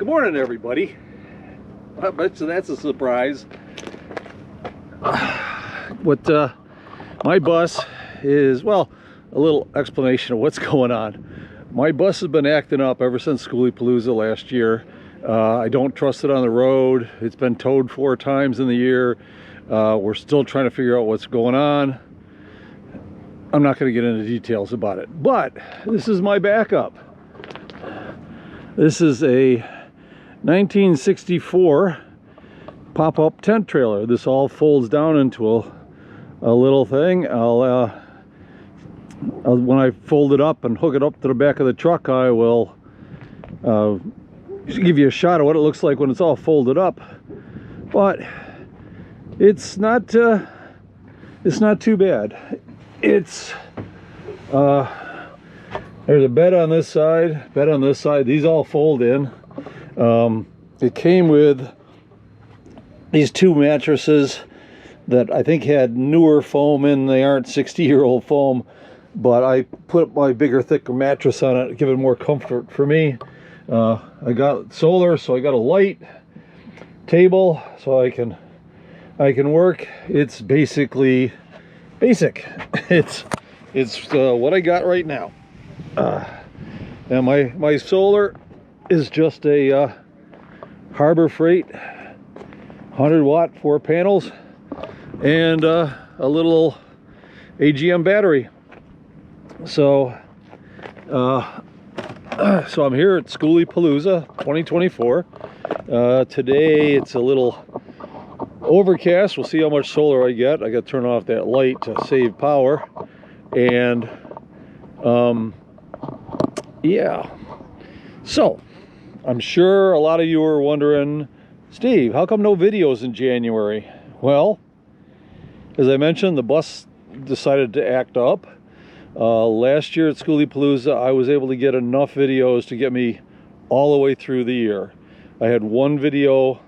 Good morning, everybody. I bet you that's a surprise. My bus is, well, a little explanation of what's going on. My bus has been acting up ever since Skoolies last year. I don't trust it on the road. It's been towed 4 times in the year. We're still trying to figure out what's going on. I'm not going to get into details about it, but this is my backup. This is a 1964 pop-up tent trailer. This all folds down into a little thing. When I fold it up and hook it up to the back of the truck, I will give you a shot of what it looks like when it's all folded up. But it's not too bad. It's there's a bed on this side, bed on this side. These all fold in. It came with these 2 mattresses that I think had newer foam in. They aren't 60-year-old foam, but I put my bigger, thicker mattress on it to give it more comfort for me. I got solar, so I got a light, table, so I can work. It's basically basic. It's what I got right now. And my solar is just a Harbor Freight 100-watt 4 panels and a little AGM battery. So so I'm here at Skoolies 2024. Today it's a little overcast. We'll see how much solar I get. I got to turn off that light to save power. And yeah, so I'm sure a lot of you are wondering, Steve, how come no videos in January? Well, as I mentioned, the bus decided to act up. Last year at Skoolies, I was able to get enough videos to get me all the way through the year. I had 1 video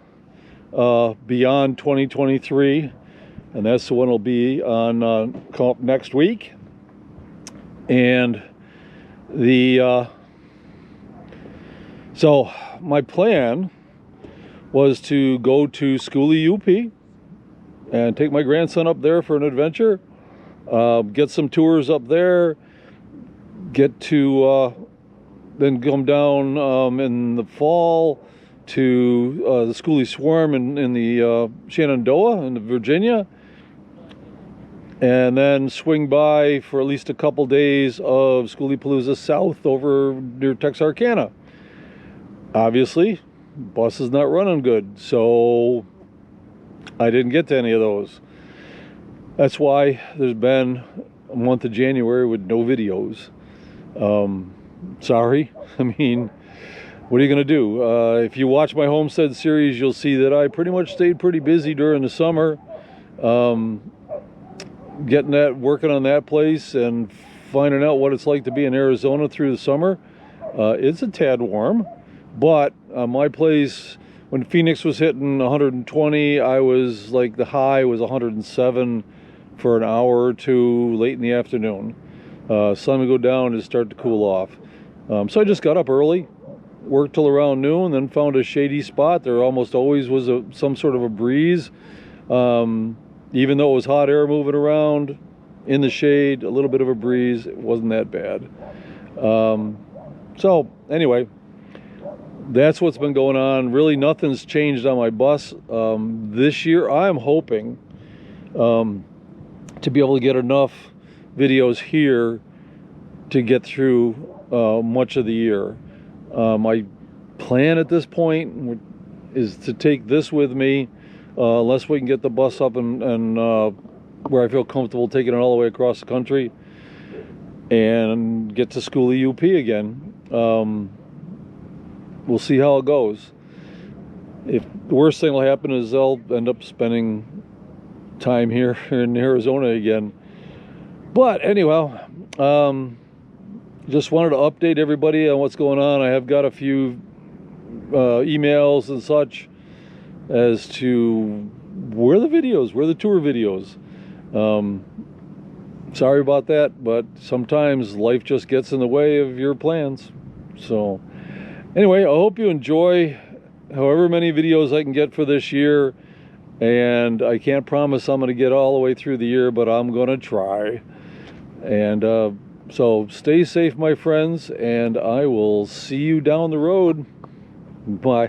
beyond 2023, and that's the one will be on next week. And so my plan was to go to Skoolie UP and take my grandson up there for an adventure, get some tours up there, get to then come down in the fall to the Skoolie Swarm in the Shenandoah in Virginia, and then swing by for at least a couple days of Skoolies South over near Texarkana. Obviously, bus is not running good, so I didn't get to any of those. That's why there's been a month of January with no videos. Sorry. I mean, what are you going to do? If you watch my homestead series, you'll see that I pretty much stayed pretty busy during the summer. Working on that place and finding out what it's like to be in Arizona through the summer. It's a tad warm, but my place, when Phoenix was hitting 120, I was like, the high was 107 for an hour or 2 late in the afternoon. Sun would go down and start to cool off. So I just got up early, worked till around noon, then found a shady spot. There almost always was some sort of a breeze. Even though it was hot air moving around in the shade, a little bit of a breeze, it wasn't that bad. So anyway, that's what's been going on. Really nothing's changed on my bus. This year I'm hoping to be able to get enough videos here to get through much of the year. My plan at this point is to take this with me, unless we can get the bus up and where I feel comfortable taking it all the way across the country and get to Skoolie UP again. We'll see how it goes. If the worst thing will happen is they'll end up spending time here in Arizona again. But anyway, just wanted to update everybody on what's going on. I have got a few emails and such as to where the tour videos. Sorry about that, but sometimes life just gets in the way of your plans. So Anyway, I hope you enjoy however many videos I can get for this year. And I can't promise I'm going to get all the way through the year, but I'm going to try. And so stay safe, my friends, and I will see you down the road. Bye.